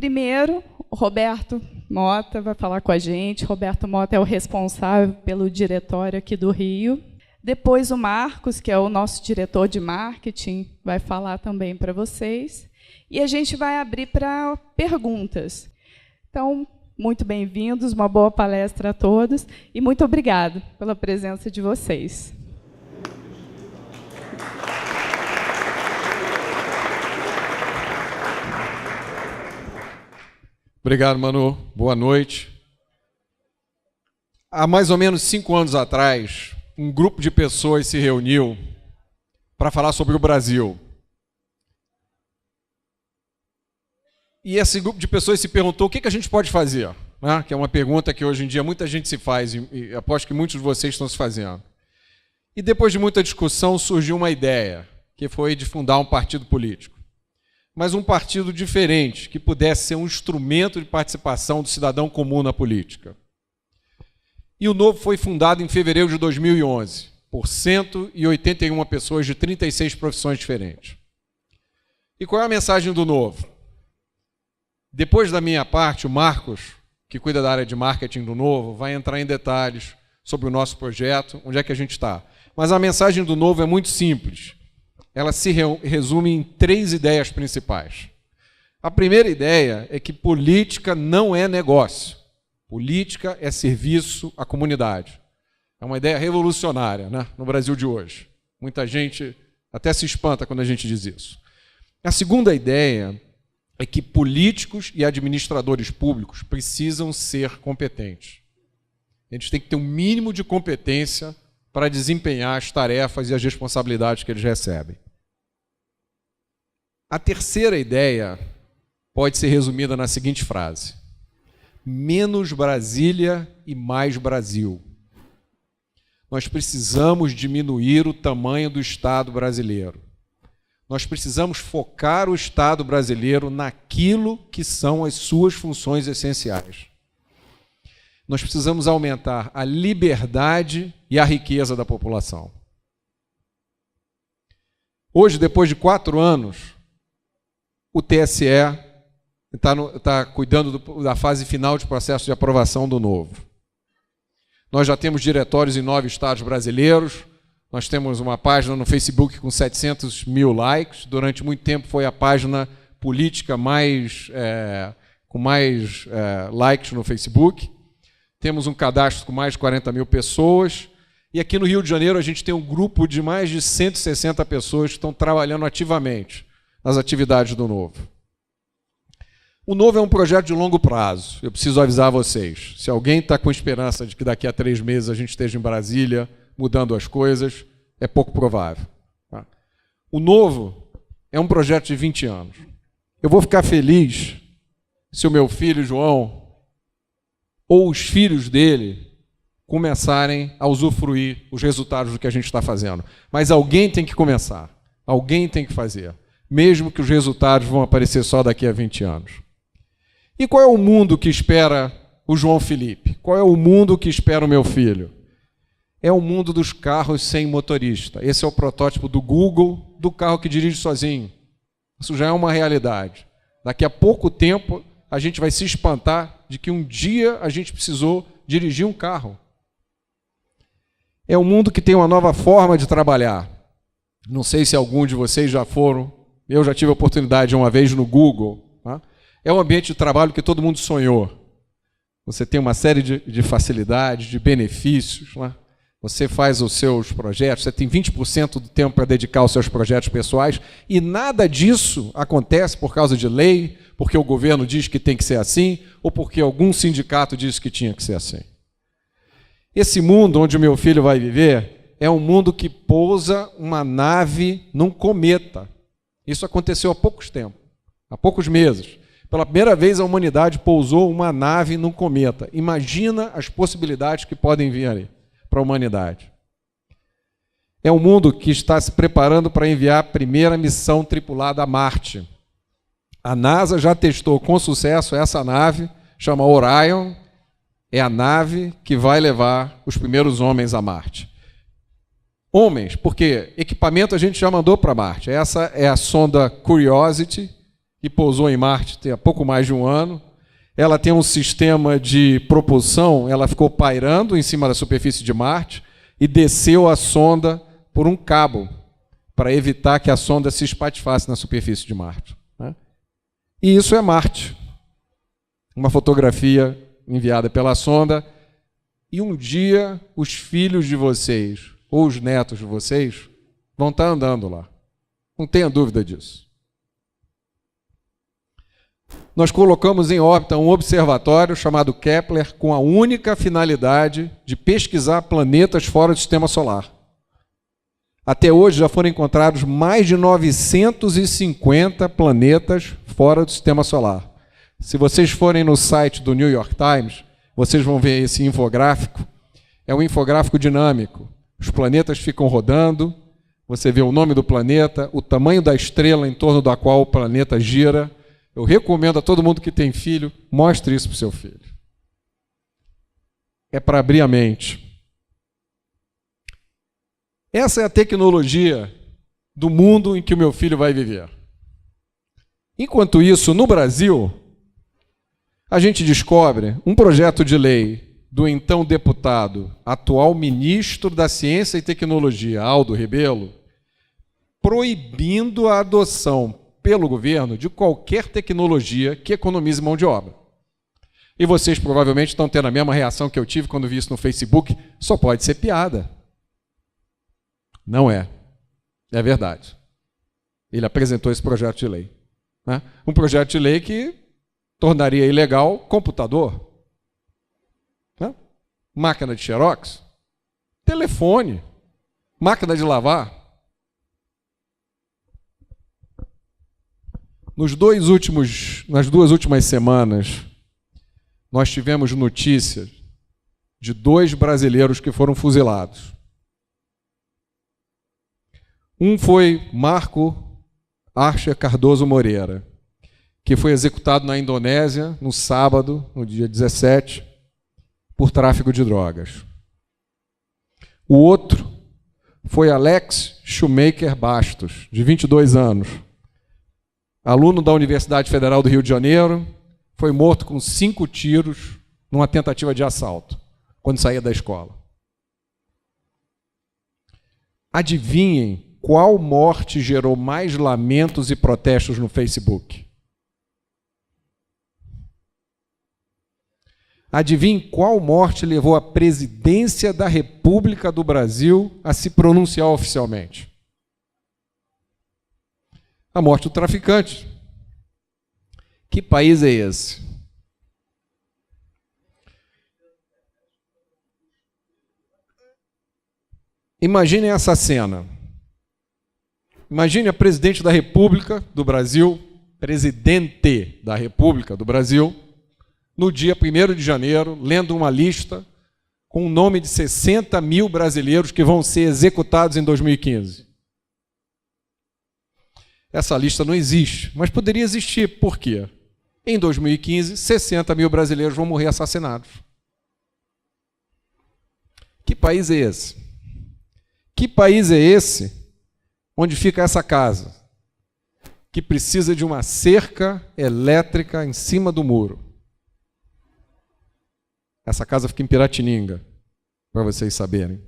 Primeiro, o Roberto Mota vai falar com a gente. Roberto Mota é o responsável pelo diretório aqui do Rio. Depois, o Marcos, que é o nosso diretor de marketing, vai falar também para vocês. E a gente vai abrir para perguntas. Então, muito bem-vindos, uma boa palestra a todos e muito obrigado pela presença de vocês. Obrigado, Manu. Boa noite. Há mais ou menos 5 anos atrás, um grupo de pessoas se reuniu para falar sobre o Brasil. E esse grupo de pessoas se perguntou o que a gente pode fazer, né? Que é uma pergunta que hoje em dia muita gente se faz, e aposto que muitos de vocês estão se fazendo. E depois de muita discussão surgiu uma ideia, que foi de fundar um partido político. Mas um partido diferente, que pudesse ser um instrumento de participação do cidadão comum na política. E o Novo foi fundado em fevereiro de 2011, por 181 pessoas de 36 profissões diferentes. E qual é a mensagem do Novo? Depois da minha parte, o Marcos, que cuida da área de marketing do Novo, vai entrar em detalhes sobre o nosso projeto, onde é que a gente está. Mas a mensagem do Novo é muito simples. Ela se resume em 3 ideias principais. A primeira ideia é que política não é negócio. Política é serviço à comunidade. É uma ideia revolucionária, né, no Brasil de hoje. Muita gente até se espanta quando a gente diz isso. A segunda ideia é que políticos e administradores públicos precisam ser competentes. Eles têm que ter um mínimo de competência para desempenhar as tarefas e as responsabilidades que eles recebem. A terceira ideia pode ser resumida na seguinte frase: menos Brasília e mais Brasil. Nós precisamos diminuir o tamanho do Estado brasileiro. Nós precisamos focar o Estado brasileiro naquilo que são as suas funções essenciais. Nós precisamos aumentar a liberdade e a riqueza da população. Hoje, depois de 4 anos, o TSE está cuidando da fase final de processo de aprovação do Novo. Nós já temos diretórios em 9 estados brasileiros. Nós temos uma página no Facebook com 700 mil likes. Durante muito tempo foi a página política com mais likes no Facebook. Temos um cadastro com mais de 40 mil pessoas. E aqui no Rio de Janeiro a gente tem um grupo de mais de 160 pessoas que estão trabalhando ativamente nas atividades do Novo. O Novo é um projeto de longo prazo. Eu preciso avisar vocês. Se alguém está com esperança de que daqui a 3 meses a gente esteja em Brasília mudando as coisas, é pouco provável. Tá? O Novo é um projeto de 20 anos. Eu vou ficar feliz se o meu filho, João, ou os filhos dele começarem a usufruir os resultados do que a gente está fazendo. Mas alguém tem que começar. Alguém tem que fazer. Mesmo que os resultados vão aparecer só daqui a 20 anos. E qual é o mundo que espera o João Felipe? Qual é o mundo que espera o meu filho? É o mundo dos carros sem motorista. Esse é o protótipo do Google, do carro que dirige sozinho. Isso já é uma realidade. Daqui a pouco tempo, a gente vai se espantar de que um dia a gente precisou dirigir um carro. É um mundo que tem uma nova forma de trabalhar. Não sei se algum de vocês já foram. Eu já tive a oportunidade uma vez no Google. Tá? É um ambiente de trabalho que todo mundo sonhou. Você tem uma série de facilidades, de benefícios. Né? Você faz os seus projetos, você tem 20% do tempo para dedicar aos seus projetos pessoais, e nada disso acontece por causa de lei, porque o governo diz que tem que ser assim, ou porque algum sindicato disse que tinha que ser assim. Esse mundo onde o meu filho vai viver é um mundo que pousa uma nave num cometa. Isso aconteceu há poucos meses. Pela primeira vez a humanidade pousou uma nave num cometa. Imagina as possibilidades que podem vir ali para a humanidade. É um mundo que está se preparando para enviar a primeira missão tripulada a Marte. A NASA já testou com sucesso essa nave, chama Orion, é a nave que vai levar os primeiros homens a Marte. Homens, porque equipamento a gente já mandou para Marte. Essa é a sonda Curiosity, que pousou em Marte há pouco mais de um ano. Ela tem um sistema de propulsão, ela ficou pairando em cima da superfície de Marte e desceu a sonda por um cabo para evitar que a sonda se espatifasse na superfície de Marte, né? E isso é Marte. Uma fotografia enviada pela sonda. E um dia os filhos de vocês, ou os netos de vocês, vão estar andando lá. Não tenha dúvida disso. Nós colocamos em órbita um observatório chamado Kepler com a única finalidade de pesquisar planetas fora do sistema solar. Até hoje já foram encontrados mais de 950 planetas fora do sistema solar. Se vocês forem no site do New York Times, vocês vão ver esse infográfico. É um infográfico dinâmico. Os planetas ficam rodando, você vê o nome do planeta, o tamanho da estrela em torno da qual o planeta gira. Eu recomendo a todo mundo que tem filho, mostre isso para o seu filho. É para abrir a mente. Essa é a tecnologia do mundo em que o meu filho vai viver. Enquanto isso, no Brasil, a gente descobre um projeto de lei do então deputado, atual ministro da Ciência e Tecnologia, Aldo Rebelo, proibindo a adoção pelo governo de qualquer tecnologia que economize mão de obra. E vocês provavelmente estão tendo a mesma reação que eu tive quando vi isso no Facebook. Só pode ser piada. Não é. É verdade. Ele apresentou esse projeto de lei, né? Um projeto de lei que tornaria ilegal computador, né? Máquina de xerox, telefone, máquina de lavar. Nas duas últimas semanas, nós tivemos notícias de 2 brasileiros que foram fuzilados. Um foi Marco Archer Cardoso Moreira, que foi executado na Indonésia no sábado, no dia 17, por tráfico de drogas. O outro foi Alex Shoemaker Bastos, de 22 anos, aluno da Universidade Federal do Rio de Janeiro, foi morto com 5 tiros numa tentativa de assalto, quando saía da escola. Adivinhem qual morte gerou mais lamentos e protestos no Facebook? Adivinhem qual morte levou a presidência da República do Brasil a se pronunciar oficialmente? A morte do traficante. Que país é esse? Imaginem essa cena. Imagine a presidente da República do Brasil, presidente da República do Brasil, no dia 1º de janeiro, lendo uma lista com o nome de 60 mil brasileiros que vão ser executados em 2015. Essa lista não existe, mas poderia existir. Por quê? Em 2015, 60 mil brasileiros vão morrer assassinados. Que país é esse? Que país é esse onde fica essa casa, que precisa de uma cerca elétrica em cima do muro? Essa casa fica em Piratininga, para vocês saberem.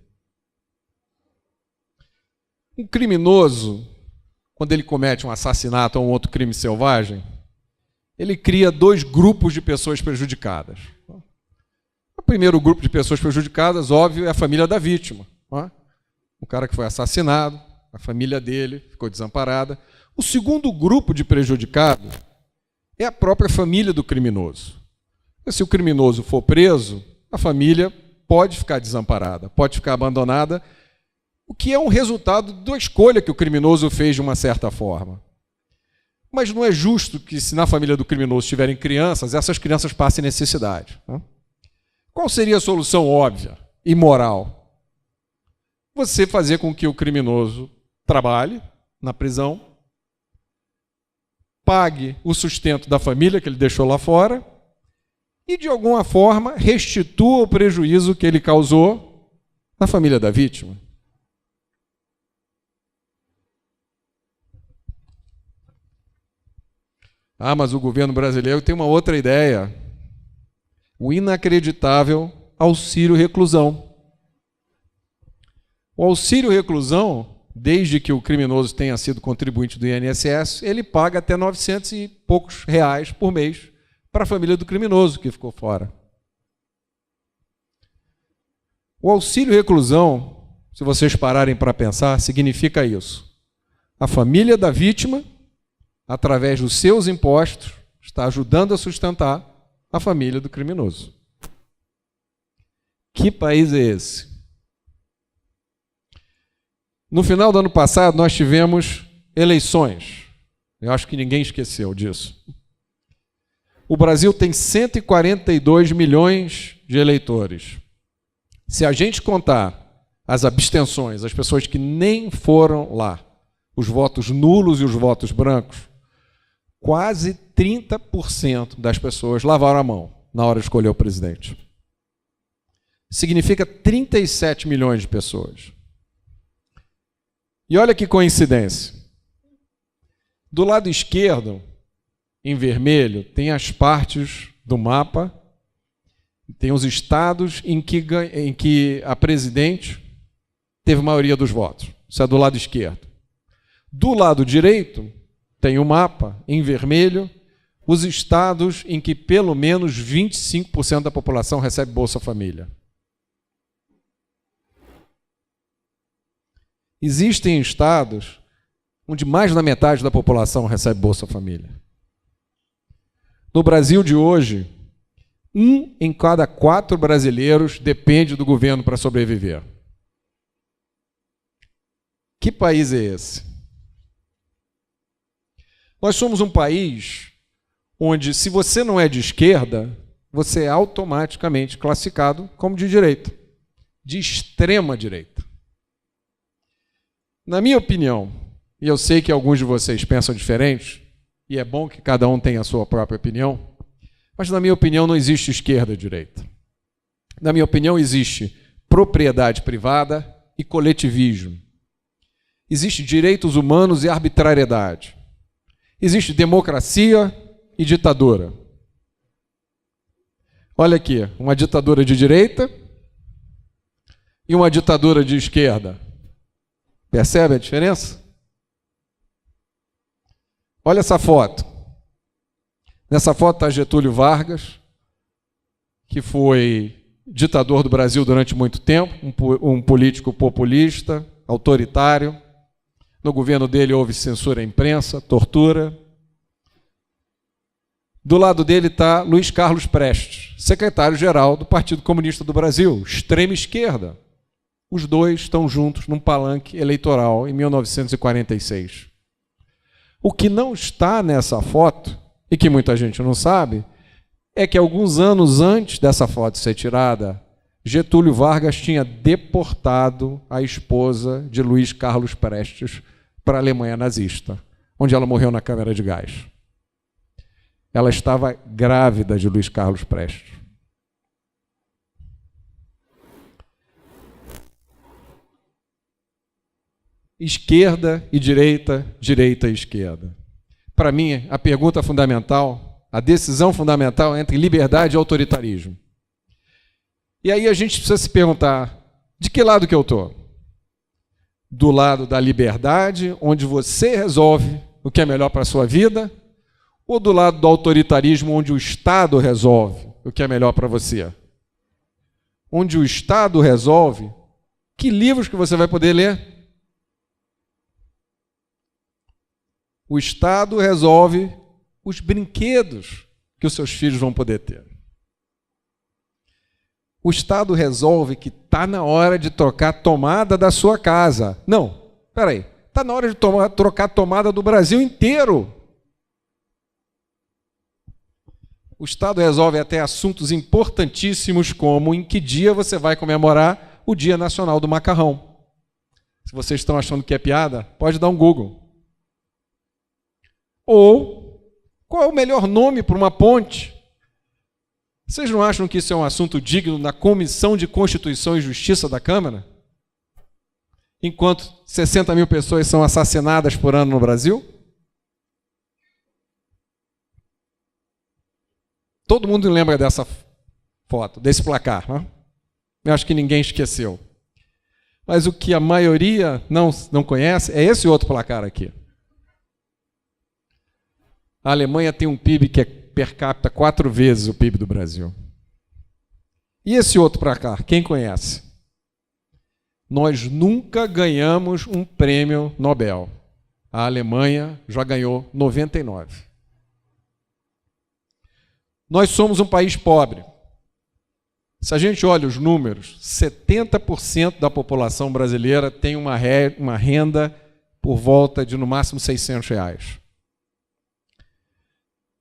Um criminoso, quando ele comete um assassinato ou um outro crime selvagem, ele cria 2 grupos de pessoas prejudicadas. O primeiro grupo de pessoas prejudicadas, óbvio, é a família da vítima. O cara que foi assassinado, a família dele ficou desamparada. O segundo grupo de prejudicado é a própria família do criminoso. E se o criminoso for preso, a família pode ficar desamparada, pode ficar abandonada, o que é um resultado da escolha que o criminoso fez de uma certa forma. Mas não é justo que, se na família do criminoso tiverem crianças, essas crianças passem necessidade. Qual seria a solução óbvia e moral? Você fazer com que o criminoso trabalhe na prisão, pague o sustento da família que ele deixou lá fora e, de alguma forma, restitua o prejuízo que ele causou na família da vítima. Ah, mas o governo brasileiro tem uma outra ideia. O inacreditável auxílio reclusão. O auxílio reclusão, desde que o criminoso tenha sido contribuinte do INSS, ele paga até 900 e poucos reais por mês para a família do criminoso que ficou fora. O auxílio reclusão, se vocês pararem para pensar, significa isso. A família da vítima, através dos seus impostos, está ajudando a sustentar a família do criminoso. Que país é esse? No final do ano passado, nós tivemos eleições. Eu acho que ninguém esqueceu disso. O Brasil tem 142 milhões de eleitores. Se a gente contar as abstenções, as pessoas que nem foram lá, os votos nulos e os votos brancos, quase 30% das pessoas lavaram a mão na hora de escolher o presidente. Significa 37 milhões de pessoas. E olha que coincidência. Do lado esquerdo, em vermelho, tem as partes do mapa, tem os estados em que a presidente teve maioria dos votos. Isso é do lado esquerdo. Do lado direito, tem o mapa, em vermelho, os estados em que pelo menos 25% da população recebe Bolsa Família. Existem estados onde mais da metade da população recebe Bolsa Família. No Brasil de hoje, 1 em cada 4 brasileiros depende do governo para sobreviver. Que país é esse? Nós somos um país onde, se você não é de esquerda, você é automaticamente classificado como de direita, de extrema direita. Na minha opinião, e eu sei que alguns de vocês pensam diferente, e é bom que cada um tenha a sua própria opinião, mas na minha opinião não existe esquerda e direita. Na minha opinião existe propriedade privada e coletivismo. Existe direitos humanos e arbitrariedade. Existe democracia e ditadura. Olha aqui, uma ditadura de direita e uma ditadura de esquerda. Percebe a diferença? Olha essa foto. Nessa foto está Getúlio Vargas, que foi ditador do Brasil durante muito tempo, um político populista, autoritário. No governo dele houve censura à imprensa, tortura. Do lado dele está Luiz Carlos Prestes, secretário-geral do Partido Comunista do Brasil, extrema esquerda. Os dois estão juntos num palanque eleitoral em 1946. O que não está nessa foto, e que muita gente não sabe, é que alguns anos antes dessa foto ser tirada, Getúlio Vargas tinha deportado a esposa de Luiz Carlos Prestes para a Alemanha nazista, onde ela morreu na câmara de gás. Ela estava grávida de Luiz Carlos Prestes. Esquerda e direita, direita e esquerda. Para mim, a pergunta fundamental, a decisão fundamental é entre liberdade e autoritarismo. E aí a gente precisa se perguntar, de que lado que eu estou? Do lado da liberdade, onde você resolve o que é melhor para a sua vida, ou do lado do autoritarismo, onde o Estado resolve o que é melhor para você? Onde o Estado resolve que livros que você vai poder ler? O Estado resolve os brinquedos que os seus filhos vão poder ter. O Estado resolve que está na hora de trocar a tomada da sua casa. Não, espera aí. Está na hora de trocar a tomada do Brasil inteiro. O Estado resolve até assuntos importantíssimos, como em que dia você vai comemorar o Dia Nacional do Macarrão. Se vocês estão achando que é piada, pode dar um Google. Ou, qual é o melhor nome para uma ponte? Vocês não acham que isso é um assunto digno da Comissão de Constituição e Justiça da Câmara? Enquanto 60 mil pessoas são assassinadas por ano no Brasil? Todo mundo lembra dessa foto, desse placar, né? Eu acho que ninguém esqueceu. Mas o que a maioria não conhece é esse outro placar aqui. A Alemanha tem um PIB que é per capita 4 vezes o PIB do Brasil. E esse outro placar, quem conhece? Nós nunca ganhamos um prêmio Nobel. A Alemanha já ganhou 99. Nós somos um país pobre. Se a gente olha os números, 70% da população brasileira tem uma renda por volta de, no máximo, R$600.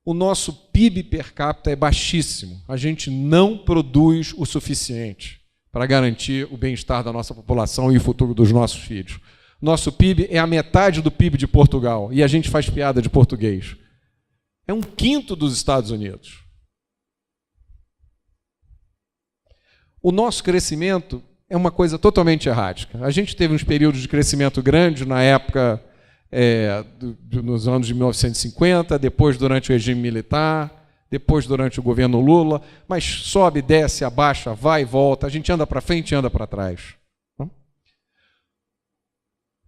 O nosso PIB per capita é baixíssimo. A gente não produz o suficiente para garantir o bem-estar da nossa população e o futuro dos nossos filhos. Nosso PIB é a metade do PIB de Portugal e a gente faz piada de português. É 1/5 dos Estados Unidos. O nosso crescimento é uma coisa totalmente errática. A gente teve uns períodos de crescimento grande na época, nos anos de 1950, depois durante o regime militar, depois durante o governo Lula, mas sobe, desce, abaixa, vai e volta, a gente anda para frente e anda para trás.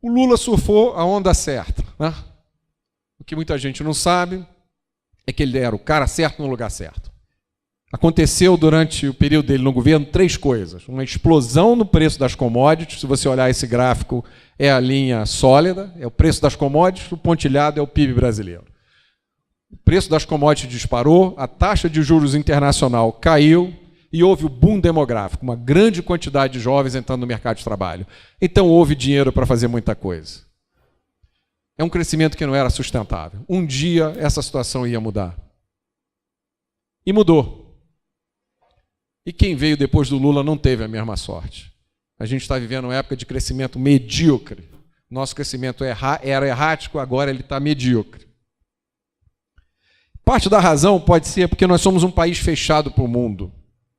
O Lula surfou a onda certa, né? O que muita gente não sabe é que ele era o cara certo no lugar certo. Aconteceu durante o período dele no governo 3 coisas. Uma explosão no preço das commodities. Se você olhar esse gráfico, é a linha sólida, é o preço das commodities, o pontilhado é o PIB brasileiro. O preço das commodities disparou, a taxa de juros internacional caiu e houve o boom demográfico, uma grande quantidade de jovens entrando no mercado de trabalho. Então houve dinheiro para fazer muita coisa. É um crescimento que não era sustentável. Um dia essa situação ia mudar. E mudou. E quem veio depois do Lula não teve a mesma sorte. A gente está vivendo uma época de crescimento medíocre. Nosso crescimento era errático, agora ele está medíocre. Parte da razão pode ser porque nós somos um país fechado para o mundo.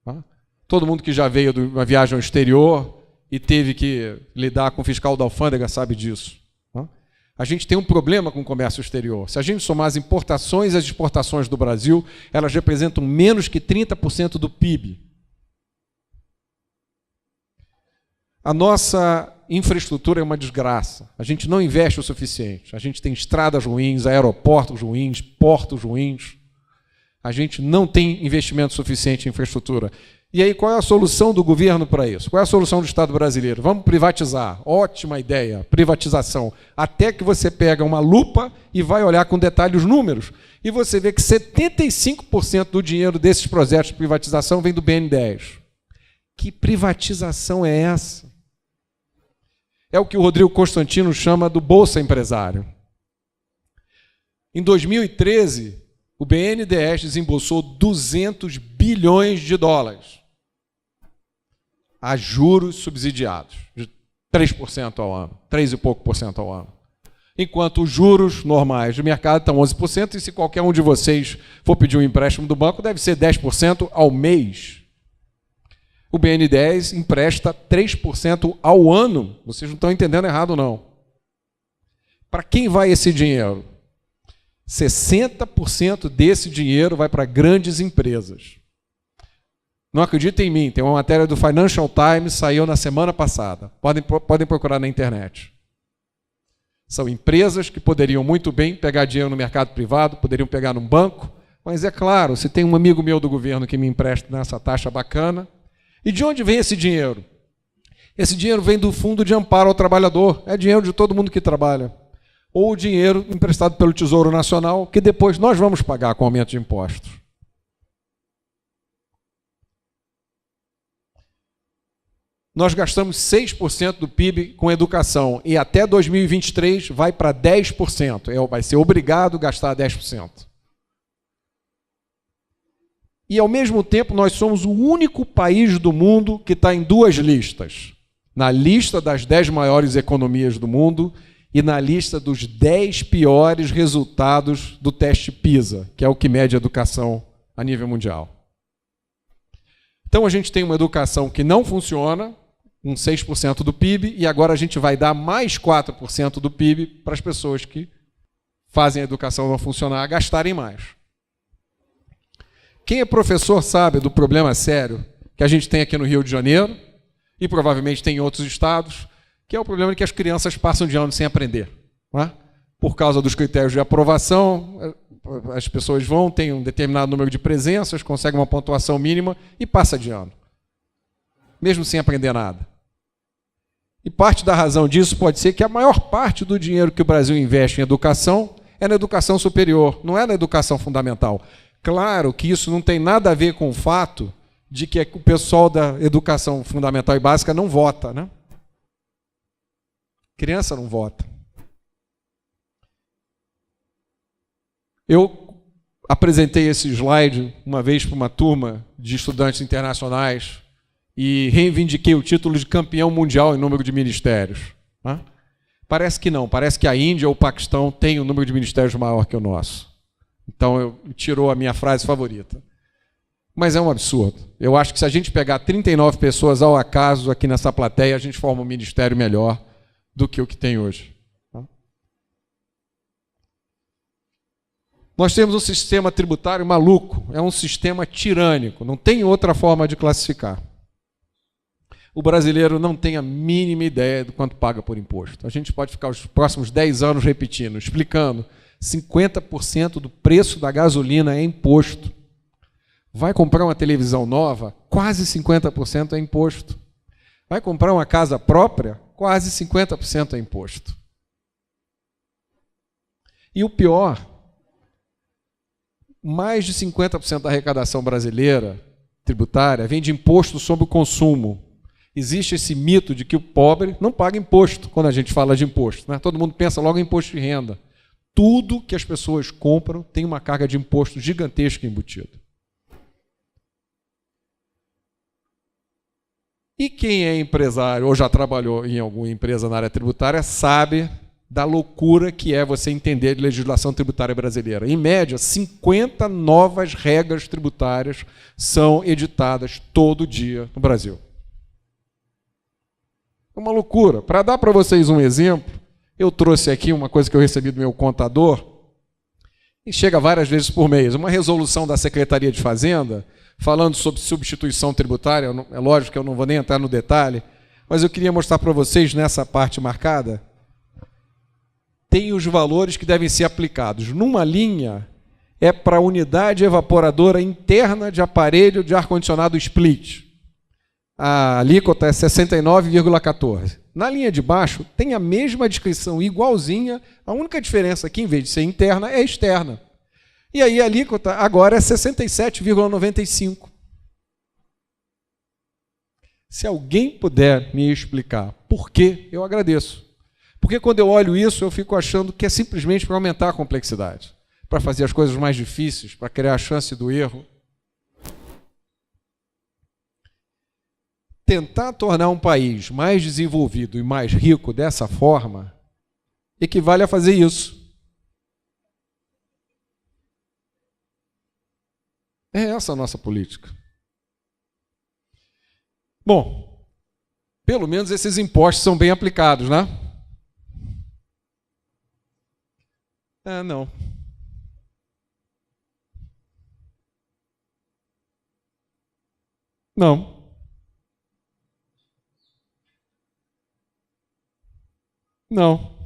Tá? Todo mundo que já veio de uma viagem ao exterior e teve que lidar com o fiscal da alfândega sabe disso. Tá? A gente tem um problema com o comércio exterior. Se a gente somar as importações e as exportações do Brasil, elas representam menos que 30% do PIB. A nossa infraestrutura é uma desgraça. A gente não investe o suficiente. A gente tem estradas ruins, aeroportos ruins, portos ruins. A gente não tem investimento suficiente em infraestrutura. E aí, qual é a solução do governo para isso? Qual é a solução do Estado brasileiro? Vamos privatizar. Ótima ideia, privatização. Até que você pega uma lupa e vai olhar com detalhe os números. E você vê que 75% do dinheiro desses projetos de privatização vem do BN10. Que privatização é essa? É o que o Rodrigo Constantino chama do Bolsa Empresário. Em 2013, o BNDES desembolsou 200 bilhões de dólares a juros subsidiados, de 3% ao ano, 3 e pouco por cento ao ano. Enquanto os juros normais de mercado estão 11%, e se qualquer um de vocês for pedir um empréstimo do banco, deve ser 10% ao mês. O BN10 empresta 3% ao ano. Vocês não estão entendendo errado, não. Para quem vai esse dinheiro? 60% desse dinheiro vai para grandes empresas. Não acreditem em mim, tem uma matéria do Financial Times, saiu na semana passada. Podem procurar na internet. São empresas que poderiam muito bem pegar dinheiro no mercado privado, poderiam pegar num banco, mas é claro, se tem um amigo meu do governo que me empresta nessa taxa bacana. E de onde vem esse dinheiro? Esse dinheiro vem do Fundo de Amparo ao Trabalhador. É dinheiro de todo mundo que trabalha. Ou o dinheiro emprestado pelo Tesouro Nacional, que depois nós vamos pagar com aumento de impostos. Nós gastamos 6% do PIB com educação e até 2023 vai para 10%. Vai ser obrigado a gastar 10%. E, ao mesmo tempo, nós somos o único país do mundo que está em 2 listas. Na lista das 10 maiores economias do mundo e na lista dos 10 piores resultados do teste PISA, que é o que mede a educação a nível mundial. Então, a gente tem uma educação que não funciona, com 6% do PIB, e agora a gente vai dar mais 4% do PIB para as pessoas que fazem a educação não funcionar, gastarem mais. Quem é professor sabe do problema sério que a gente tem aqui no Rio de Janeiro, e provavelmente tem em outros estados, que é o problema de que as crianças passam de ano sem aprender. Não é? Por causa dos critérios de aprovação, as pessoas vão, têm um determinado número de presenças, conseguem uma pontuação mínima e passa de ano, mesmo sem aprender nada. E parte da razão disso pode ser que a maior parte do dinheiro que o Brasil investe em educação é na educação superior, não é na educação fundamental. Claro que isso não tem nada a ver com o fato de que o pessoal da educação fundamental e básica não vota, né? Criança não vota. Eu apresentei esse slide uma vez para uma turma de estudantes internacionais e reivindiquei o título de campeão mundial em número de ministérios. Né? Parece que não, parece que a Índia ou o Paquistão têm um número de ministérios maior que o nosso. Então, tirou a minha frase favorita. Mas é um absurdo. Eu acho que se a gente pegar 39 pessoas ao acaso aqui nessa plateia, a gente forma um ministério melhor do que o que tem hoje. Nós temos um sistema tributário maluco, é um sistema tirânico, não tem outra forma de classificar. O brasileiro não tem a mínima ideia do quanto paga por imposto. A gente pode ficar os próximos 10 anos repetindo, explicando. 50% do preço da gasolina é imposto. Vai comprar uma televisão nova, quase 50% é imposto. Vai comprar uma casa própria, quase 50% é imposto. E o pior, mais de 50% da arrecadação brasileira tributária vem de imposto sobre o consumo. Existe esse mito de que o pobre não paga imposto quando a gente fala de imposto. Né? Todo mundo pensa logo em imposto de renda. Tudo que as pessoas compram tem uma carga de imposto gigantesca embutida. E quem é empresário ou já trabalhou em alguma empresa na área tributária sabe da loucura que é você entender de legislação tributária brasileira. Em média, 50 novas regras tributárias são editadas todo dia no Brasil. É uma loucura. Para dar para vocês um exemplo, eu trouxe aqui uma coisa que eu recebi do meu contador, e chega várias vezes por mês, uma resolução da Secretaria de Fazenda, falando sobre substituição tributária. É lógico que eu não vou nem entrar no detalhe, mas eu queria mostrar para vocês, nessa parte marcada, tem os valores que devem ser aplicados. Numa linha, é para a unidade evaporadora interna de aparelho de ar-condicionado split. A alíquota é 69,14. Na linha de baixo, tem a mesma descrição, igualzinha, a única diferença aqui, em vez de ser interna, é externa. E aí a alíquota agora é 67,95. Se alguém puder me explicar por quê, eu agradeço. Porque quando eu olho isso, eu fico achando que é simplesmente para aumentar a complexidade, para fazer as coisas mais difíceis, para criar a chance do erro. Tentar tornar um país mais desenvolvido e mais rico dessa forma equivale a fazer isso. É essa a nossa política. Bom, pelo menos esses impostos são bem aplicados, né? Não. Não. Não.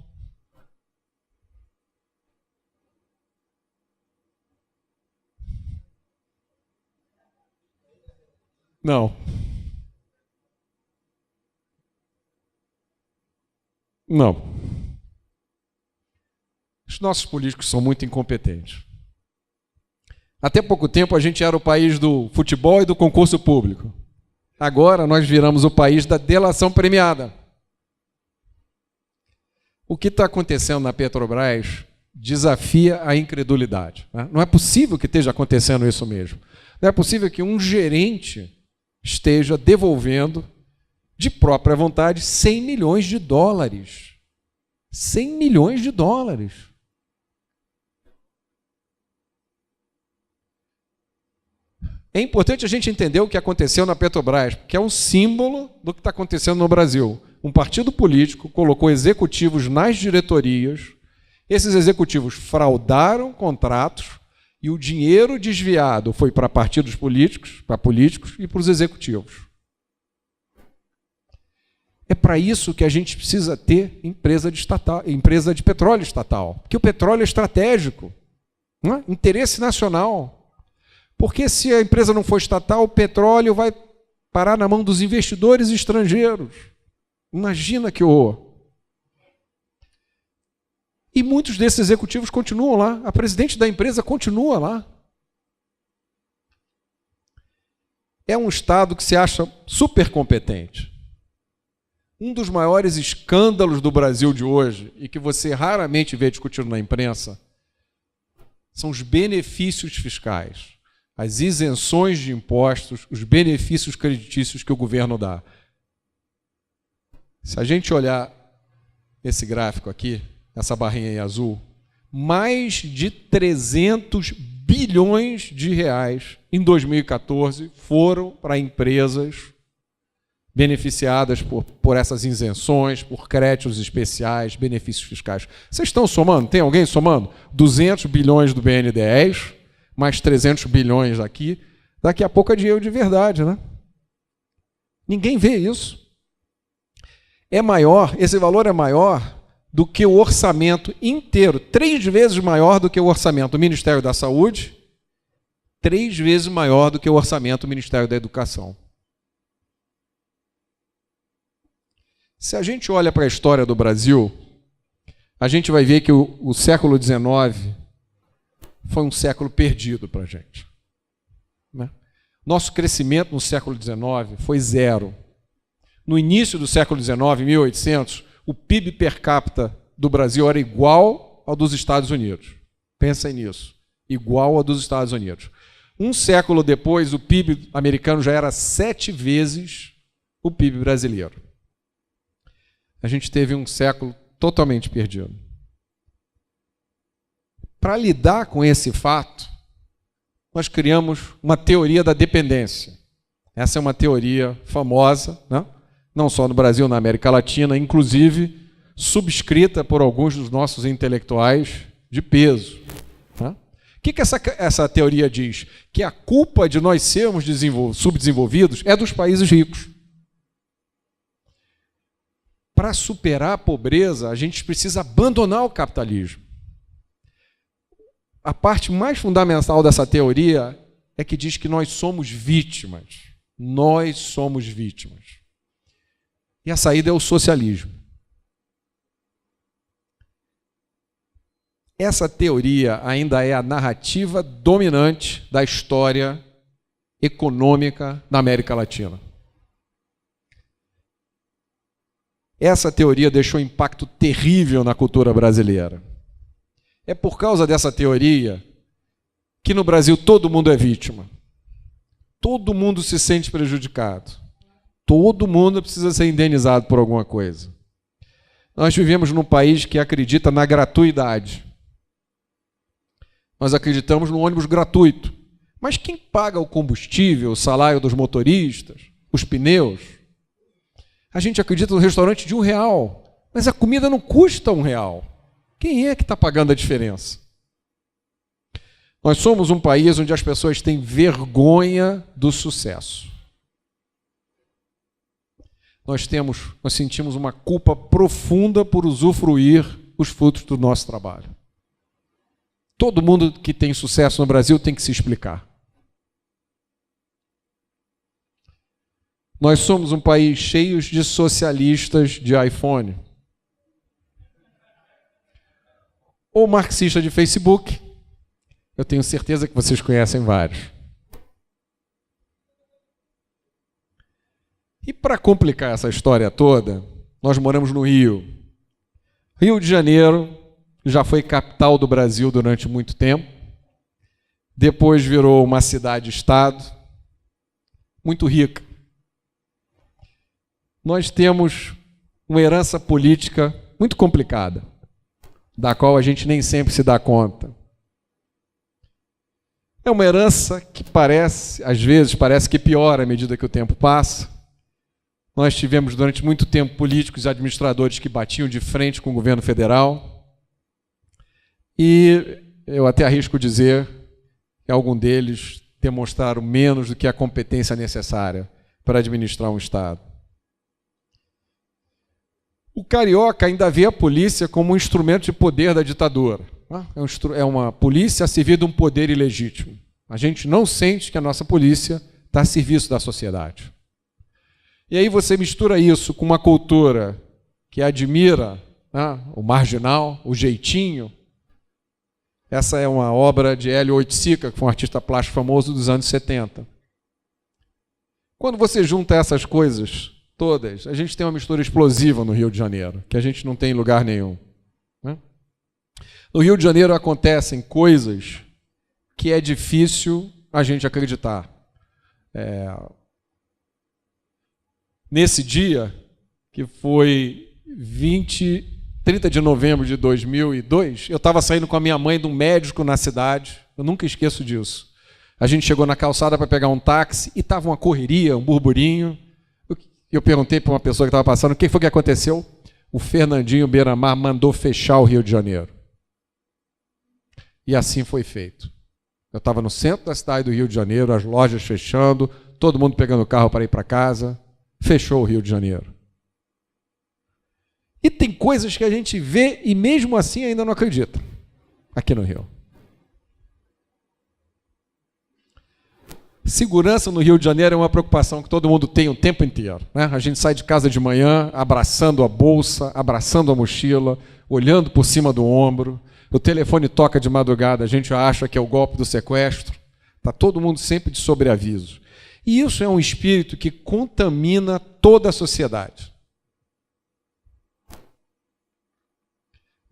Não. Não. Os nossos políticos são muito incompetentes. Até pouco tempo a gente era o país do futebol e do concurso público. Agora nós viramos o país da delação premiada. O que está acontecendo na Petrobras desafia a incredulidade. Né? Não é possível que esteja acontecendo isso mesmo. Não é possível que um gerente esteja devolvendo, de própria vontade, 100 milhões de dólares. 100 milhões de dólares. É importante a gente entender o que aconteceu na Petrobras, porque é um símbolo do que está acontecendo no Brasil. Um partido político colocou executivos nas diretorias, esses executivos fraudaram contratos E o dinheiro desviado foi para partidos políticos, para políticos e para os executivos. É para isso que a gente precisa ter empresa de petróleo estatal. Porque o petróleo é estratégico, não é? Interesse nacional. Porque se a empresa não for estatal, o petróleo vai parar na mão dos investidores estrangeiros. Imagina que horror. E muitos desses executivos continuam lá. A presidente da empresa continua lá. É um Estado que se acha super competente. Um dos maiores escândalos do Brasil de hoje, e que você raramente vê discutido na imprensa, são os benefícios fiscais, as isenções de impostos, os benefícios creditícios que o governo dá. Se a gente olhar esse gráfico aqui, essa barrinha em azul, mais de 300 bilhões de reais em 2014 foram para empresas beneficiadas por essas isenções, por créditos especiais, benefícios fiscais. Vocês estão somando? Tem alguém somando? 200 bilhões do BNDES, mais 300 bilhões aqui. Daqui a pouco é dinheiro de verdade, né? Ninguém vê isso. É maior, esse valor é maior do que o orçamento inteiro, 3 vezes maior do que o orçamento do Ministério da Saúde, 3 vezes maior do que o orçamento do Ministério da Educação. Se a gente olha para a história do Brasil, a gente vai ver que o século XIX foi um século perdido para a gente, né? Nosso crescimento no século XIX foi zero. No início do século XIX, 1800, o PIB per capita do Brasil era igual ao dos Estados Unidos. Pensem nisso. Igual ao dos Estados Unidos. Um século depois, o PIB americano já era 7 vezes o PIB brasileiro. A gente teve um século totalmente perdido. Para lidar com esse fato, nós criamos uma teoria da dependência. Essa é uma teoria famosa, né? Não só no Brasil, na América Latina, inclusive subscrita por alguns dos nossos intelectuais de peso. Né? O que essa teoria diz? Que a culpa de nós sermos subdesenvolvidos é dos países ricos. Para superar a pobreza, a gente precisa abandonar o capitalismo. A parte mais fundamental dessa teoria é que diz que nós somos vítimas. Nós somos vítimas. E a saída é o socialismo. Essa teoria ainda é a narrativa dominante da história econômica da América Latina. Essa teoria deixou um impacto terrível na cultura brasileira. É por causa dessa teoria que no Brasil todo mundo é vítima. Todo mundo se sente prejudicado. Todo mundo precisa ser indenizado por alguma coisa. Nós vivemos num país que acredita na gratuidade. Nós acreditamos no ônibus gratuito. Mas quem paga o combustível, o salário dos motoristas, os pneus? A gente acredita no restaurante de R$1, mas a comida não custa R$1. Quem é que está pagando a diferença? Nós somos um país onde as pessoas têm vergonha do sucesso. Nós sentimos uma culpa profunda por usufruir os frutos do nosso trabalho. Todo mundo que tem sucesso no Brasil tem que se explicar. Nós somos um país cheio de socialistas de iPhone. Ou marxista de Facebook. Eu tenho certeza que vocês conhecem vários. E para complicar essa história toda, nós moramos no Rio. Rio de Janeiro já foi capital do Brasil durante muito tempo. Depois virou uma cidade-estado muito rica. Nós temos uma herança política muito complicada, da qual a gente nem sempre se dá conta. É uma herança que às vezes parece que piora à medida que o tempo passa. Nós tivemos durante muito tempo políticos e administradores que batiam de frente com o governo federal. E eu até arrisco dizer que algum deles demonstraram menos do que a competência necessária para administrar um Estado. O carioca ainda vê a polícia como um instrumento de poder da ditadura. É uma polícia a servir de um poder ilegítimo. A gente não sente que a nossa polícia está a serviço da sociedade. E aí você mistura isso com uma cultura que admira, né, o marginal, o jeitinho. Essa é uma obra de Hélio Oiticica, que foi um artista plástico famoso dos anos 70. Quando você junta essas coisas todas, a gente tem uma mistura explosiva no Rio de Janeiro, que a gente não tem em lugar nenhum. Né? No Rio de Janeiro acontecem coisas que é difícil a gente acreditar. Nesse dia, que foi 30 de novembro de 2002, eu estava saindo com a minha mãe de um médico na cidade, eu nunca esqueço disso. A gente chegou na calçada para pegar um táxi e estava uma correria, um burburinho. Eu perguntei para uma pessoa que estava passando, o que foi que aconteceu? O Fernandinho Beiramar mandou fechar o Rio de Janeiro. E assim foi feito. Eu estava no centro da cidade do Rio de Janeiro, as lojas fechando, todo mundo pegando o carro para ir para casa. Fechou o Rio de Janeiro. E tem coisas que a gente vê e mesmo assim ainda não acredita aqui no Rio. Segurança no Rio de Janeiro é uma preocupação que todo mundo tem o tempo inteiro, né? A gente sai de casa de manhã abraçando a bolsa, abraçando a mochila, olhando por cima do ombro. O telefone toca de madrugada, a gente acha que é o golpe do sequestro. Está todo mundo sempre de sobreaviso. E isso é um espírito que contamina toda a sociedade.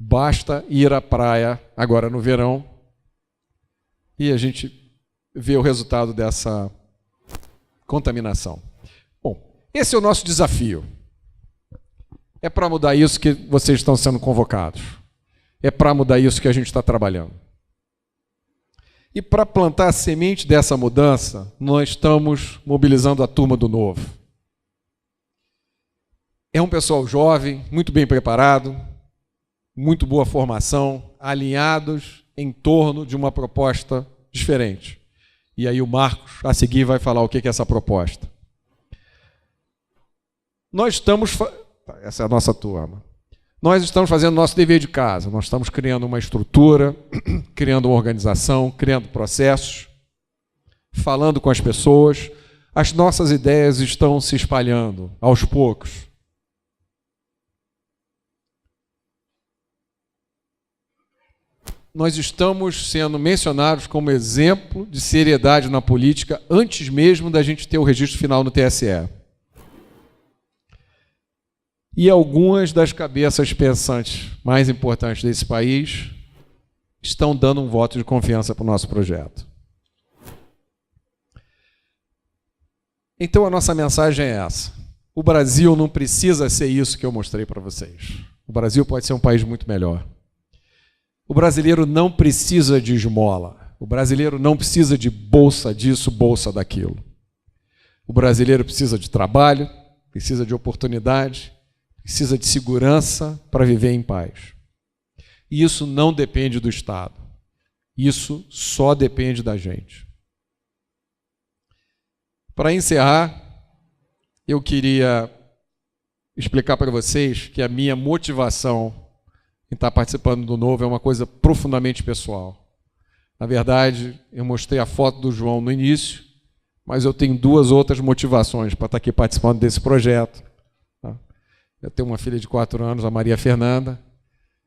Basta ir à praia agora no verão e a gente vê o resultado dessa contaminação. Bom, esse é o nosso desafio. É para mudar isso que vocês estão sendo convocados. É para mudar isso que a gente está trabalhando. E para plantar a semente dessa mudança, nós estamos mobilizando a turma do Novo. É um pessoal jovem, muito bem preparado, muito boa formação, alinhados em torno de uma proposta diferente. E aí o Marcos, a seguir, vai falar o que é essa proposta. Essa é a nossa turma. Nós estamos fazendo nosso dever de casa, nós estamos criando uma estrutura, criando uma organização, criando processos, falando com as pessoas. As nossas ideias estão se espalhando aos poucos. Nós estamos sendo mencionados como exemplo de seriedade na política antes mesmo da gente ter o registro final no TSE. E algumas das cabeças pensantes mais importantes desse país estão dando um voto de confiança para o nosso projeto. Então a nossa mensagem é essa. O Brasil não precisa ser isso que eu mostrei para vocês. O Brasil pode ser um país muito melhor. O brasileiro não precisa de esmola. O brasileiro não precisa de bolsa disso, bolsa daquilo. O brasileiro precisa de trabalho, precisa de oportunidade, precisa de segurança para viver em paz. E isso não depende do Estado. Isso só depende da gente. Para encerrar, eu queria explicar para vocês que a minha motivação em estar participando do Novo é uma coisa profundamente pessoal. Na verdade, eu mostrei a foto do João no início, mas eu tenho duas outras motivações para estar aqui participando desse projeto. Eu tenho uma filha de 4 anos, a Maria Fernanda,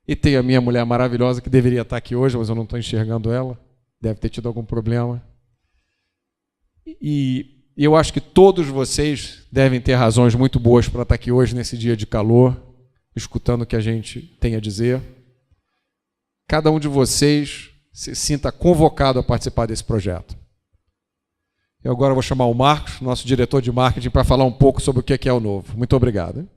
e tenho a minha mulher maravilhosa, que deveria estar aqui hoje, mas eu não estou enxergando ela, deve ter tido algum problema. E eu acho que todos vocês devem ter razões muito boas para estar aqui hoje, nesse dia de calor, escutando o que a gente tem a dizer. Cada um de vocês se sinta convocado a participar desse projeto. Eu agora vou chamar o Marcos, nosso diretor de marketing, para falar um pouco sobre o que é o Novo. Muito obrigado.